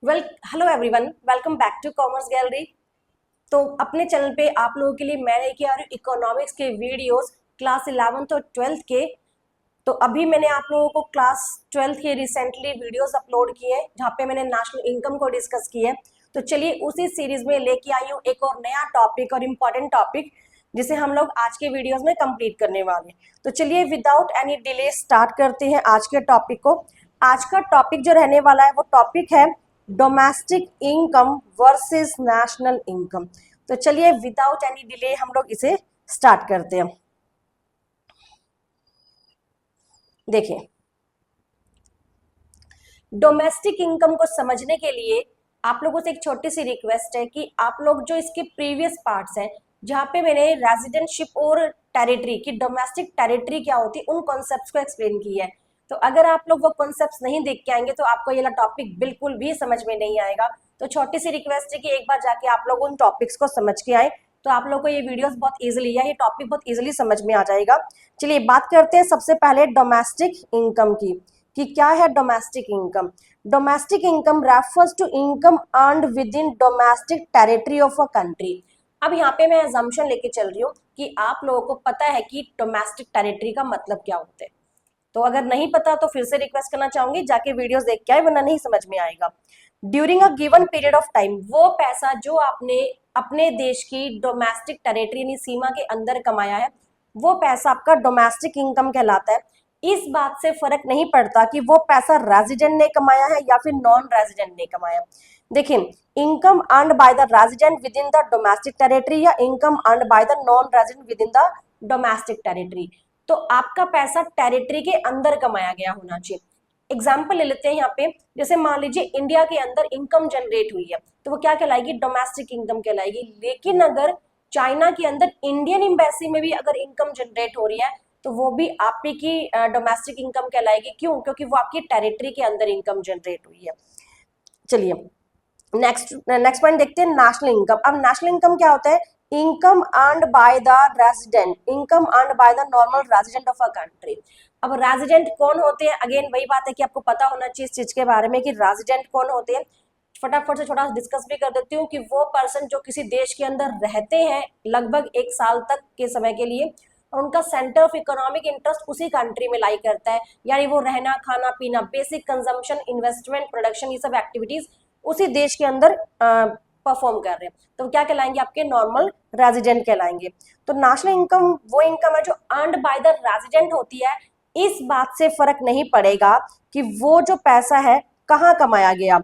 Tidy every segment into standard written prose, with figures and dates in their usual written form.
Hello everyone, welcome back to Commerce Gallery. तो अपने channel पे आप लोगों के लिए मैं लेके आ रही हूँ इकोनॉमिक्स के वीडियोस क्लास 11th और 12th के। तो अभी मैंने आप लोगों को क्लास 12th के रिसेंटली वीडियोस अपलोड किए हैं जहाँ पे मैंने नेशनल इनकम को डिस्कस किया है। तो चलिए उसी सीरीज में लेके आई हूँ एक और नया टॉपिक और इम्पोर्टेंट टॉपिक जिसे हम लोग आज के वीडियोस में कंप्लीट करने वाले हैं। तो चलिए विदाउट एनी डिले स्टार्ट करते हैं आज के टॉपिक को। आज का टॉपिक जो रहने वाला है वो टॉपिक है domestic income versus national income. तो चलिए विदाउट एनी डिले हम लोग इसे स्टार्ट करते हैं। देखिए, डोमेस्टिक इनकम को समझने के लिए आप लोगों से एक छोटी सी रिक्वेस्ट है कि आप लोग जो इसके प्रीवियस पार्ट्स हैं जहां पे मैंने रेजिडेंटशिप और टेरिटरी की डोमेस्टिक टेरिटरी क्या होती है उन कॉन्सेप्ट्स को एक्सप्लेन किया है। तो अगर आप लोग वो कॉन्सेप्ट्स नहीं देख के आएंगे तो आपको ये टॉपिक बिल्कुल भी समझ में नहीं आएगा। तो छोटी सी रिक्वेस्ट है कि एक बार जाके आप लोग उन टॉपिक्स को समझ के आए तो आप लोग को ये वीडियोस बहुत इजीली या ये टॉपिक बहुत इजीली समझ में आ जाएगा। चलिए बात करते हैं सबसे पहले डोमेस्टिक इनकम की कि क्या है domestic income. Domestic income refers to income earned within domestic territory of a country. अब यहाँ पे मैं एजम्पशन लेके चल रही हूँ कि आप लोगों को पता है कि डोमेस्टिक टेरिटरी का मतलब क्या होता है। तो अगर नहीं पता तो फिर से रिक्वेस्ट करना चाहूंगी जाके वीडियोस देख के आए वरना नहीं समझ में आएगा। During a given period of time वो पैसा जो आपने अपने देश की डोमेस्टिक टेरिटरी यानी सीमा के अंदर कमाया है वो पैसा आपका डोमेस्टिक इनकम कहलाता है। इस बात से फर्क नहीं पड़ता कि वो पैसा रेजिडेंट ने कमाया है या फिर नॉन रेजिडेंट ने कमाया। देखिए, income earned by the resident within the domestic territory या income earned by the non resident within the domestic territory. तो आपका पैसा टेरिटरी के अंदर कमाया गया होना चाहिए। एग्जाम्पल ले लेते हैं यहाँ पे, जैसे मान लीजिए इंडिया के अंदर इनकम जनरेट हुई है तो वो क्या कहलाएगी, डोमेस्टिक इनकम कहलाएगी। लेकिन अगर चाइना के अंदर इंडियन एम्बेसी में भी अगर इनकम जनरेट हो रही है तो वो भी आप ही की डोमेस्टिक इनकम कहलाएगी। क्यों? क्योंकि वो आपकी टेरिटरी के अंदर इनकम जनरेट हुई है। चलिए नेक्स्ट पॉइंट देखते हैं, नेशनल इनकम। अब नेशनल इनकम क्या होता है, income earned by the resident, income earned by the normal resident of a country. अब रेजिडेंट कौन होते हैं, अगेन वही बात है कि आपको पता होना चाहिए इस चीज के बारे में कि रेजिडेंट कौन होते हैं। फटाफट से थोड़ा डिस्कस भी कर देती हूँ कि वो पर्सन जो किसी देश के अंदर रहते हैं लगभग एक साल तक के समय के लिए और उनका सेंटर ऑफ इकोनॉमिक इंटरेस्ट उसी कंट्री में लाई करता है, यानी वो रहना खाना पीना बेसिक कंजम्पशन इन्वेस्टमेंट प्रोडक्शन ये सब एक्टिविटीज उसी देश के अंदर परफॉर्म कर रहे हैं तो क्या कहलाएंगे, आपके नॉर्मल रेजिडेंट कहलाएंगे। तो नेशनल इनकम वो इनकम है जो अर्न्ड बाय द रेजिडेंट होती है। इस बात से फर्क नहीं पड़ेगा कि वो जो पैसा है कहाँ कमाया गया,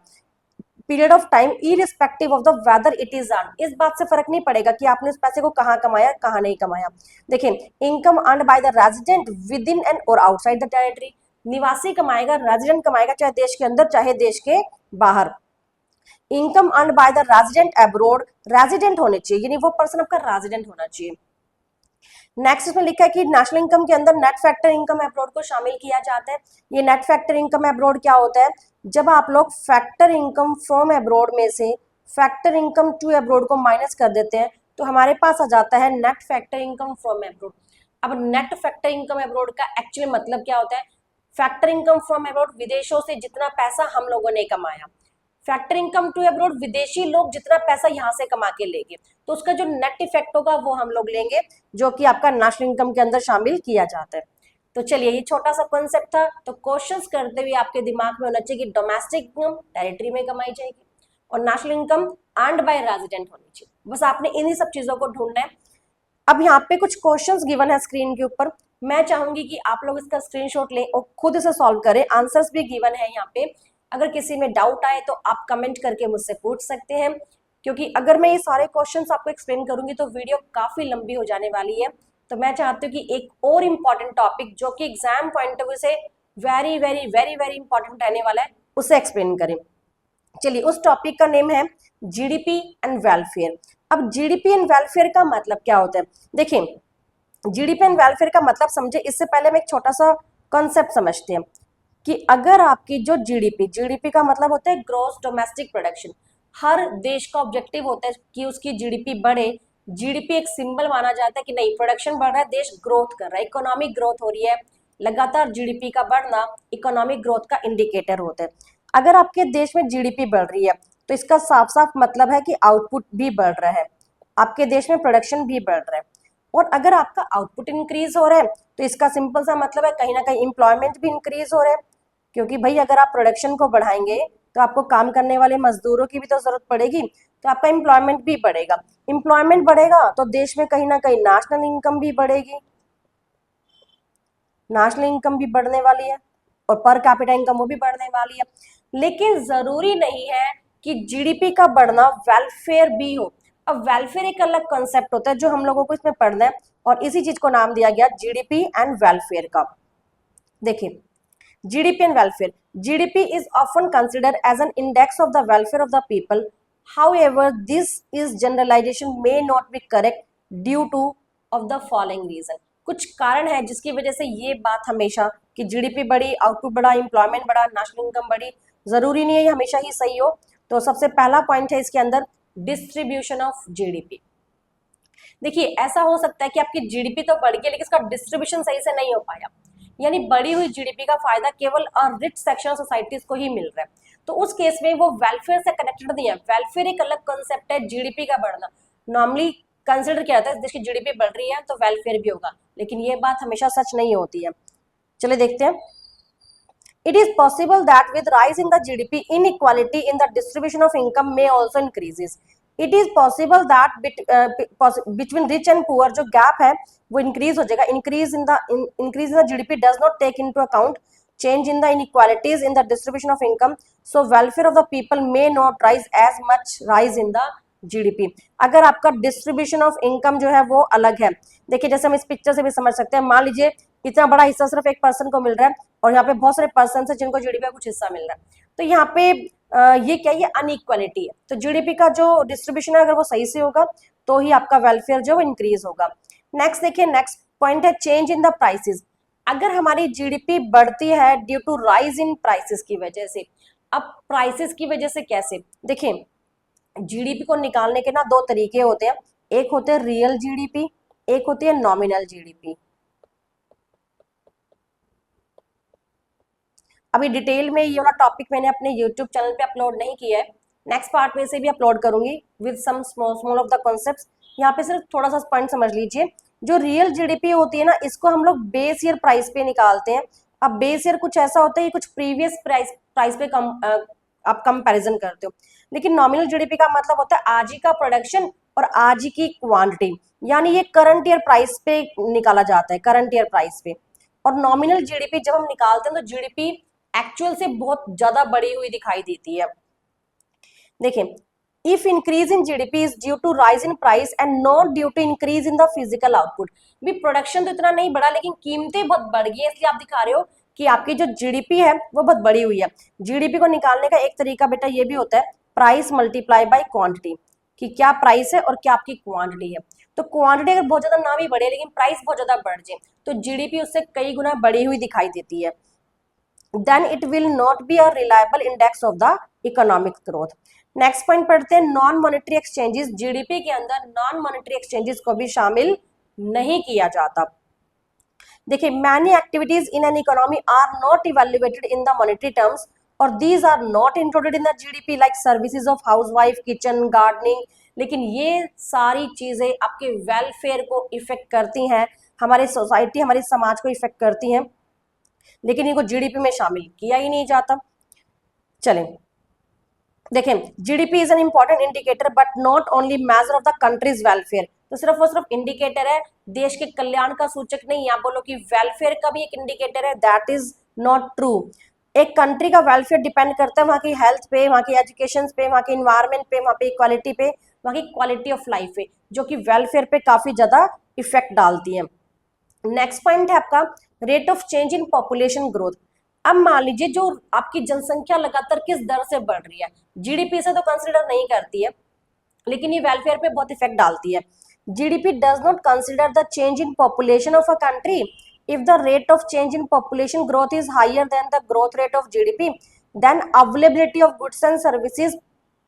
period of time irrespective of the whether it is earn, इस बात से फर्क नहीं पड़ेगा कि आपने उस पैसे को कहाँ कमाया कहाँ नहीं कमाया। देखिए, income earned by the resident with in and और आउटसाइड द टेरिटरी, निवासी कमाएगा रेजिडेंट कमाएगा चाहे देश के अंदर चाहे देश के बाहर। Income earned by the resident abroad, resident होने चाहिए यानी वो पर्सन आपका रेजिडेंट होना चाहिए। नेक्स्ट इसमें लिखा है कि नेशनल इनकम के अंदर नेट फैक्टर इनकम अब्रोड को शामिल किया जाता है। ये नेट फैक्टर इनकम अब्रोड क्या होता है, जब आप लोग फैक्टर इनकम फ्रॉम अब्रोड में से फैक्टर इनकम टू अब्रोड को माइनस कर देते हैं तो हमारे पास आ जाता है net factor income from abroad. अब नेट फैक्टर इनकम अब्रोड का एक्चुअली मतलब क्या होता है, फैक्टर इनकम फ्रॉम अब्रोड विदेशों से जितना पैसा हम लोगों ने कमाया, फैक्टर इनकम टू अब्रोड विदेशी लोग जितना पैसा यहाँ से कमा के लेंगे तो उसका जो नेट इफेक्ट होगा वो हम लोग लेंगे जो कि आपका नेशनल इनकम के अंदर शामिल किया जाता है। तो चलिए ये छोटा सा कॉन्सेप्ट था। तो क्वेश्चंस करते हुए आपके दिमाग में होना चाहिए कि डोमेस्टिक इनकम टेरिटरी में कमाई जाएगी और national income earned by resident होनी चाहिए। बस आपने इन्हीं सब चीजों को ढूंढना है। अब यहाँ पे कुछ क्वेश्चंस गिवन है स्क्रीन के ऊपर, मैं चाहूंगी कि आप लोग इसका स्क्रीनशॉट लें और खुद इसे सॉल्व करें। आंसर्स भी गिवन है यहाँ पे, अगर किसी में डाउट आए तो आप कमेंट करके मुझसे पूछ सकते हैं क्योंकि अगर मैं ये सारे क्वेश्चंस आपको एक्सप्लेन करूंगी तो वीडियो काफी लंबी हो जाने वाली है। तो मैं चाहती हूँ कि एक और इम्पॉर्टेंट टॉपिक जो कि एग्जाम पॉइंट ऑफ व्यू से very very very very important रहने वाला है उसे एक्सप्लेन करें। चलिए उस टॉपिक का नेम है जीडीपी एंड वेलफेयर। अब जीडीपी एंड वेलफेयर का मतलब क्या होता है, देखिए जीडीपी एंड वेलफेयर का मतलब समझे इससे पहले हम एक छोटा सा कॉन्सेप्ट समझते हैं कि अगर आपकी जो जीडीपी का मतलब होता है ग्रॉस डोमेस्टिक प्रोडक्शन, हर देश का ऑब्जेक्टिव होता है कि उसकी जीडीपी बढ़े। जीडीपी एक सिंबल माना जाता है कि नहीं प्रोडक्शन बढ़ रहा है, देश ग्रोथ कर रहा है, इकोनॉमिक ग्रोथ हो रही है, लगातार जीडीपी का बढ़ना इकोनॉमिक ग्रोथ का इंडिकेटर होता है। अगर आपके देश में जीडीपी बढ़ रही है तो इसका साफ साफ मतलब है कि आउटपुट भी बढ़ रहा है, आपके देश में प्रोडक्शन भी बढ़ रहा है। और अगर आपका आउटपुट इंक्रीज हो रहा है तो इसका सिंपल सा मतलब है कहीं ना कहीं एम्प्लॉयमेंट भी इंक्रीज हो रहा है, क्योंकि भाई अगर आप प्रोडक्शन को बढ़ाएंगे तो आपको काम करने वाले मजदूरों की भी तो जरूरत पड़ेगी, तो आपका एम्प्लॉयमेंट भी बढ़ेगा। एम्प्लॉयमेंट बढ़ेगा तो देश में कहीं ना कहीं नेशनल इनकम भी बढ़ेगी, नेशनल इनकम भी बढ़ने वाली है और पर कैपिटा इनकम वो भी बढ़ने वाली है। लेकिन जरूरी नहीं है कि जीडीपी का बढ़ना वेलफेयर भी हो। अब वेलफेयर एक अलग कॉन्सेप्ट होता है जो हम लोगों को इसमें पढ़ना है, और इसी चीज को नाम दिया गया जीडीपी एंड वेलफेयर का। देखिए, GDP and welfare. GDP is often considered as an index of the welfare of the people. However, this is generalization may not be correct due to of the following reason. कुछ कारण है जिसकी वजह से ये बात हमेशा कि जीडीपी बढ़ी, आउटपुट बढ़ा, एम्प्लॉयमेंट बढ़ा, नेशनल इनकम बढ़ी, जरूरी नहीं है ये हमेशा ही सही हो। तो सबसे पहला पॉइंट है इसके अंदर डिस्ट्रीब्यूशन ऑफ जीडीपी। देखिए, ऐसा हो सकता है कि आपकी जीडीपी तो बढ़ गई लेकिन इसका डिस्ट्रीब्यूशन सही से नहीं हो पाया, यानी बढ़ी हुई जीडीपी का फायदा केवल रिच सेक्शन ऑफ सोसाइटीज को ही मिल रहा है, तो उस केस में वो वेलफेयर से कनेक्टेड नहीं है। वेलफेयर एक अलग कॉन्सेप्ट है, जीडीपी का बढ़ना नॉर्मली कंसिडर किया जाता है, जिसकी जीडीपी बढ़ रही है तो वेलफेयर भी होगा, लेकिन ये बात हमेशा सच नहीं होती है। चलिए देखते हैं। It is possible that with rise in the GDP, inequality in the distribution of income may also increases. It is possible that between rich and poor जो gap है वो increase हो जाएगा। Increase in the GDP does not take into account change in the inequalities in the distribution of income. So welfare of the people may not rise as much rise in the GDP. अगर आपका distribution of income जो है वो अलग है, देखिए जैसे हम इस पिक्चर से भी समझ सकते हैं, मान लीजिए इतना बड़ा हिस्सा सिर्फ एक पर्सन को मिल रहा है और यहाँ पे बहुत सारे पर्सन है जिनको जीडीपी का कुछ हिस्सा मिल रहा है, तो यहाँ पे ये क्या, ये अनइक्वालिटी है। तो जीडीपी का जो डिस्ट्रीब्यूशन है अगर वो सही से होगा तो ही आपका वेलफेयर जो इंक्रीज होगा। नेक्स्ट देखिए, नेक्स्ट पॉइंट है चेंज इन द प्राइसेस। अगर हमारी जीडीपी बढ़ती है due to rise in prices की वजह से, अब प्राइसेस की वजह से कैसे, देखिए जीडीपी को निकालने के ना दो तरीके होते हैं, एक होते हैं रियल जीडीपी, एक होती है नॉमिनल जीडीपी। अभी डिटेल में ये वाला टॉपिक मैंने अपने यूट्यूब चैनल पे अपलोड नहीं किया है, नेक्स्ट पार्ट में से भी अपलोड करूंगी with some small of the concepts. यहाँ पे सिर्फ थोड़ा सा पॉइंट समझ लीजिए, जो रियल जीडीपी होती है ना इसको हम लोग बेस ईयर प्राइस पे निकालते हैं। अब बेस ईयर कुछ ऐसा होता है कि कुछ प्रीवियस प्राइस पे आप कंपैरिजन करते हो, लेकिन नॉमिनल जीडीपी का मतलब होता है आज ही का प्रोडक्शन और आज ही की क्वांटिटी, यानी ये करंट ईयर प्राइस पे निकाला जाता है, करंट ईयर प्राइस पे। और नॉमिनल जीडीपी जब हम निकालते हैं तो जीडीपी एक्चुअल से बहुत ज्यादा बढ़ी हुई दिखाई देती है। देखिए, if increase in GDP is due to rise in price and not due to increase in the physical output, भी प्रोडक्शन तो इतना नहीं बढ़ा लेकिन कीमतें बहुत बढ़ गई है, इसलिए आप दिखा रहे हो कि आपकी जो जीडीपी है वो बहुत बड़ी हुई है। जीडीपी को निकालने का एक तरीका बेटा ये भी होता है प्राइस मल्टीप्लाई बाय क्वांटिटी, कि क्या प्राइस है और क्या आपकी क्वांटिटी है। तो क्वांटिटी अगर बहुत ज्यादा ना भी बढ़े लेकिन प्राइस बहुत ज्यादा बढ़ जाए तो जीडीपी उससे कई गुना बढ़ी हुई दिखाई देती है, then it will not be a reliable index of the economic growth. Next point पढ़ते हैं नॉन मॉनेटरी एक्सचेंजेस। जीडीपी के अंदर नॉन मॉनेटरी एक्सचेंजेस को भी शामिल नहीं किया जाता। देखिए, many activities in an economy are not evaluated in the monetary terms और these are not included in the GDP like services of housewife, kitchen, gardening. लेकिन ये सारी चीजें आपके वेलफेयर को इफेक्ट करती हैं, हमारी सोसाइटी, हमारे समाज को इफेक्ट करती हैं, लेकिन इनको जीडीपी में शामिल किया ही नहीं जाता। चलें देखें, GDP is an important indicator but not only measure of the countries welfare. तो सिर्फ वो सिर्फ इंडिकेटर है, देश के कल्याण का सूचक नहीं। आप बोलो कि वेलफेयर का भी एक इंडिकेटर है, दैट इज नॉट ट्रू। एक कंट्री का वेलफेयर डिपेंड करता है वहां की हेल्थ पे, वहां की एजुकेशन पे, वहां की इन्वायरमेंट पे, वहां पे इक्वालिटी पे, वहां की क्वालिटी ऑफ लाइफ पे, जो कि वेलफेयर पे काफी ज्यादा इफेक्ट डालती है। नेक्स्ट पॉइंट है आपका rate of change in population growth. अब मान लीजिए जो आपकी जनसंख्या लगातार किस दर से बढ़ रही है, जीडीपी से तो कंसीडर नहीं करती है लेकिन ये वेलफेयर पे बहुत इफेक्ट डालती है। GDP does not consider the change in population of a country if the rate of change in population growth is higher than the growth rate of GDP, then availability of goods and services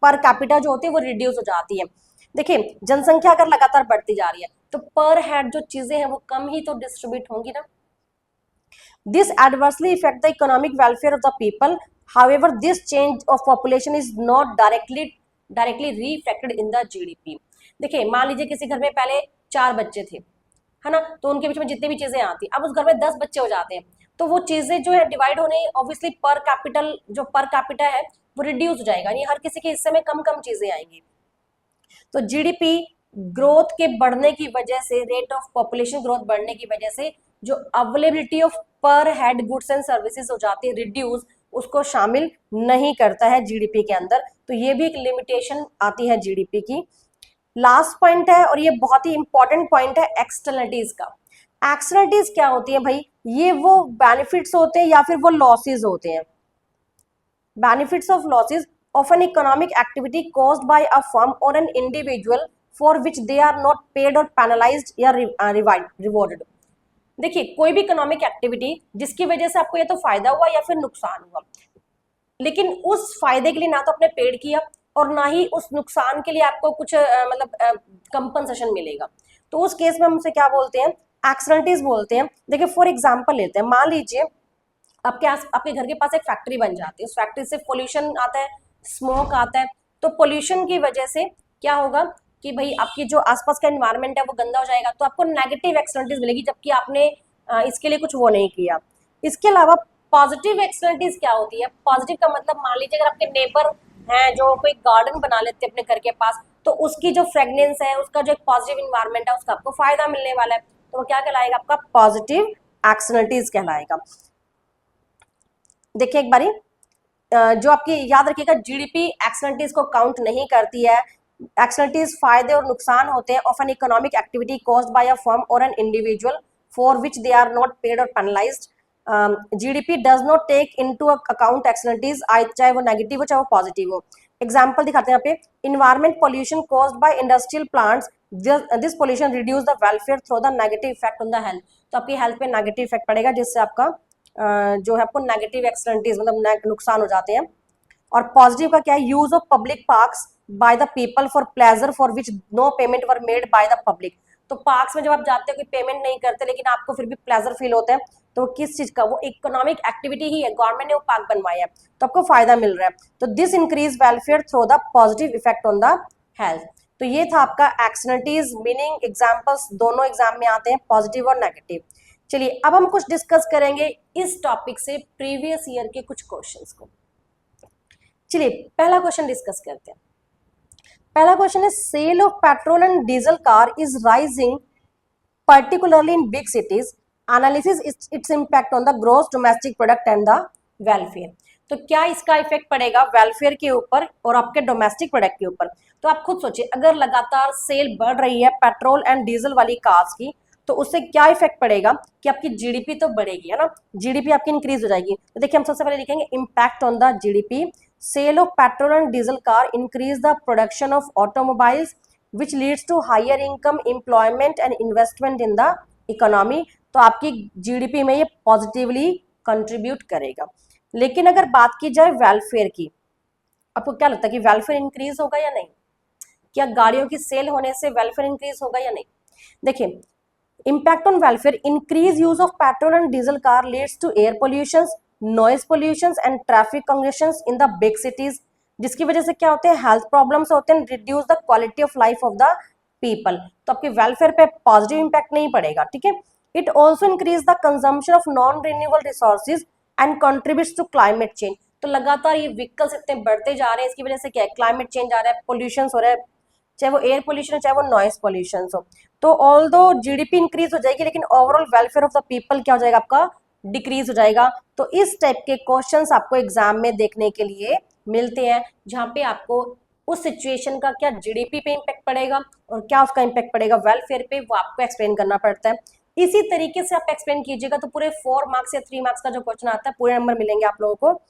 per capita जो होती है वो reduce हो जाती है। देखिए, जनसंख्या अगर लगातार बढ़ती जा रही है तो पर हेड जो चीजें हैं वो कम ही तो डिस्ट्रीब्यूट होंगी ना। This adversely affect the economic welfare of the people. However, this change of population is not directly reflected in the GDP. देखिए, मान लीजिए किसी घर में पहले 4 बच्चे थे, है ना, तो उनके बीच में जितनी भी चीजें आती, अब उस घर में 10 बच्चे हो जाते हैं, तो वो चीजें जो है डिवाइड होने, ऑब्वियसली पर कैपिटल जो पर कैपिटा है वो रिड्यूस हो जाएगा, यानी हर किसी के हिस्से में कम कम चीजें आएंगी। तो जीडीपी ग्रोथ के बढ़ने की वजह से, रेट ऑफ पॉपुलेशन ग्रोथ बढ़ने की वजह से जो अवेलेबिलिटी ऑफ पर हेड गुड्स एंड सर्विसेज हो जाती है रिड्यूस, उसको शामिल नहीं करता है जीडीपी के अंदर। तो ये भी एक लिमिटेशन आती है जीडीपी की। लास्ट पॉइंट है, और ये बहुत ही इंपॉर्टेंट पॉइंट है, एक्सटर्नलिटीज का। एक्सटर्नलिटीज क्या होती है भाई? ये वो बेनिफिट्स होते हैं या फिर वो लॉसेज होते हैं। Benefits of losses of an economic activity caused by a firm or an individual for which they are not paid or penalized या rewarded। देखिए, कोई भी इकोनॉमिक एक्टिविटी जिसकी वजह से आपको या तो फायदा हुआ या फिर नुकसान हुआ, लेकिन उस फायदे के लिए ना तो आपने पेड किया और ना ही उस नुकसान के लिए आपको कुछ मतलब कंपनसेशन मिलेगा, तो उस केस में हम उसे क्या बोलते हैं? एक्सटर्नलिटीज बोलते हैं। देखिए, फॉर एग्जाम्पल लेते हैं, मान लीजिए आपके घर के पास एक फैक्ट्री बन जाती है, उस फैक्ट्री से पोल्यूशन आता है, स्मोक आता है, तो पोल्यूशन की वजह से क्या होगा कि भाई आपकी जो आसपास का एनवायरनमेंट है वो गंदा हो जाएगा, तो आपको नेगेटिव एक्सटर्नलिटीज मिलेगी, जबकि आपने इसके लिए कुछ वो नहीं किया। इसके अलावा पॉजिटिव एक्सटर्नलिटीज क्या होती है? पॉजिटिव का मतलब, मान लीजिए अगर आपके नेबर हैं जो कोई गार्डन बना लेते हैं अपने घर के पास, तो उसकी जो फ्रेगनेंस है, उसका जो एक पॉजिटिव इन्वायरमेंट है, उसका आपको फायदा मिलने वाला है, तो वो क्या कहलाएगा? आपका पॉजिटिव एक्सटर्नलिटीज कहलाएगा। देखिए एक बारी, जो आपकी याद रखिएगा, जीडीपी एक्सटर्नलिटीज को काउंट नहीं करती है। एक्सटर्नलिटीज फायदे और नुकसान होते हैं of an economic activity caused by a firm और an individual for which they are not paid और penalised. GDP does not take into account externalities, चाहे वो नेगेटिव हो चाहे वो पॉजिटिव हो। एग्जाम्पल दिखाते हैं यहाँ पे, environment pollution caused by industrial plants, this pollution reduce the welfare through the negative effect on the health. तो आपकी हेल्थ पे नेगेटिव इफेक्ट पड़ेगा, जिससे आपका जो है आपको नेगेटिव एक्सटर्नलिटीज मतलब नुकसान हो जाते हैं। और पॉजिटिव का क्या है? Use of public parks by the people for pleasure for which no payment were made by the public. तो पार्क्स में जब आप जाते हो, कोई पेमेंट नहीं करते, लेकिन आपको फिर भी प्लेजर फील होता है, तो किस चीज का? वो इकोनॉमिक एक्टिविटी ही है, गवर्नमेंट ने वो पार्क बनवाया है, तो आपको फायदा मिल रहा है। तो this increase welfare through the positive effect on the health. तो ये था आपका एक्सटर्नलिटीज, मीनिंग एग्जाम्पल्स दोनों एग्जाम में आते हैं, पॉजिटिव और नेगेटिव। चलिए अब हम कुछ डिस्कस करेंगे इस टॉपिक से प्रीवियस ईयर के कुछ क्वेश्चंस को। चलिए पहला क्वेश्चन डिस्कस करते हैं। पहला क्वेश्चन है, sale of petrol and diesel car is rising particularly in big cities, analysis its impact on the gross domestic product and the welfare. तो क्या इसका इफेक्ट पड़ेगा वेलफेयर के ऊपर और आपके डोमेस्टिक प्रोडक्ट के ऊपर? तो आप खुद सोचिए, अगर लगातार सेल बढ़ रही है पेट्रोल एंड डीजल वाली कार्स की, तो उससे क्या इफेक्ट पड़ेगा कि आपकी जीडीपी तो बढ़ेगी, है ना, जीडीपी आपकी इंक्रीज हो जाएगी। तो देखिए हम सबसे पहले लिखेंगे impact on the GDP. Sale of petrol and diesel car increase the production of automobiles which leads to higher income, employment and investment in the economy. तो आपकी जीडीपी में ये पॉजिटिवली कंट्रीब्यूट करेगा। लेकिन अगर बात की जाए वेलफेयर की, आपको क्या लगता है कि वेलफेयर इंक्रीज होगा या नहीं? क्या गाड़ियों की सेल होने से वेलफेयर इंक्रीज होगा या नहीं? देखिए, impact on welfare, increased use of petrol and diesel car leads to air pollutions, noise pollutions and traffic congestions in the big cities, जिसकी वजह से क्या होते हैं? हेल्थ प्रॉब्लम्स होते हैं, reduce the quality of life of the people. तो आपके वेलफेयर पे पॉजिटिव इंपैक्ट नहीं पड़ेगा, ठीक है। It also increase the consumption of non renewable resources and contributes to climate change. तो लगातार ये व्हीकल्स इतने बढ़ते जा रहे हैं, इसकी वजह से क्या है? क्लाइमेट चेंज आ रहा है, पोल्यूशन हो रहा है, चाहे वो एयर पोल्यूशन हो चाहे वो नॉइस पोल्यूशन हो। तो ऑल दो जीडीपी इंक्रीज हो जाएगी, लेकिन overall welfare of the people क्या हो जाएगा? आपका डिक्रीज हो जाएगा। तो इस टाइप के क्वेश्चंस आपको एग्जाम में देखने के लिए मिलते हैं, जहां पे आपको उस सिचुएशन का क्या जीडीपी पे इम्पैक्ट पड़ेगा और क्या उसका इम्पैक्ट पड़ेगा वेलफेयर पे, वो आपको एक्सप्लेन करना पड़ता है। इसी तरीके से आप एक्सप्लेन कीजिएगा तो पूरे 4 मार्क्स या 3 मार्क्स का जो क्वेश्चन आता है, पूरे नंबर मिलेंगे आप लोगों को।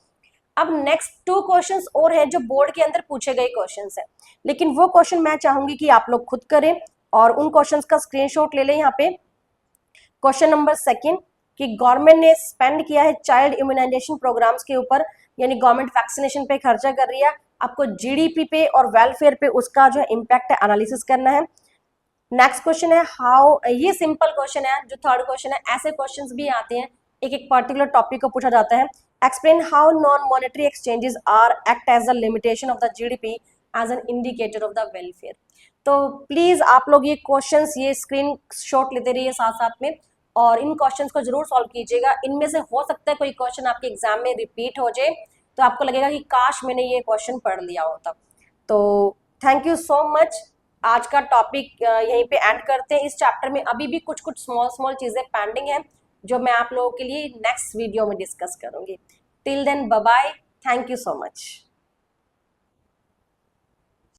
अब नेक्स्ट 2 क्वेश्चंस और हैं जो बोर्ड के अंदर पूछे गए क्वेश्चंस हैं, लेकिन वो क्वेश्चन मैं चाहूंगी कि आप लोग खुद करें और उन क्वेश्चंस का स्क्रीनशॉट ले लें। यहाँ पे क्वेश्चन नंबर 2 कि गवर्नमेंट ने स्पेंड किया है चाइल्ड इम्यूनाइजेशन प्रोग्राम्स के ऊपर, यानी गवर्नमेंट वैक्सीनेशन पे खर्चा कर रही है, आपको जीडीपी पे और वेलफेयर पे उसका जो है इम्पैक्ट है एनालिसिस करना है। नेक्स्ट क्वेश्चन है हाउ, ये सिंपल क्वेश्चन है जो 3rd क्वेश्चन है, ऐसे क्वेश्चंस भी आते हैं एक एक पर्टिकुलर टॉपिक को पूछा जाता है। Explain how non monetary exchanges are act as a limitation of the GDP as an indicator of the welfare. तो प्लीज आप लोग ये क्वेश्चंस ये स्क्रीन शॉट लेते रहिए साथ साथ में, और इन क्वेश्चंस को जरूर सॉल्व कीजिएगा। इनमें से हो सकता है कोई क्वेश्चन आपके एग्जाम में रिपीट हो जाए, तो आपको लगेगा कि काश मैंने ये क्वेश्चन पढ़ लिया होता। तो थैंक यू सो मच। आज का टॉपिक यहीं पे एंड करते हैं। इस चैप्टर में अभी भी कुछ कुछ स्मॉल स्मॉल चीजें पेंडिंग है जो मैं आप लोगों के लिए नेक्स्ट वीडियो में डिस्कस करूंगी। Till then bye bye, thank you so much.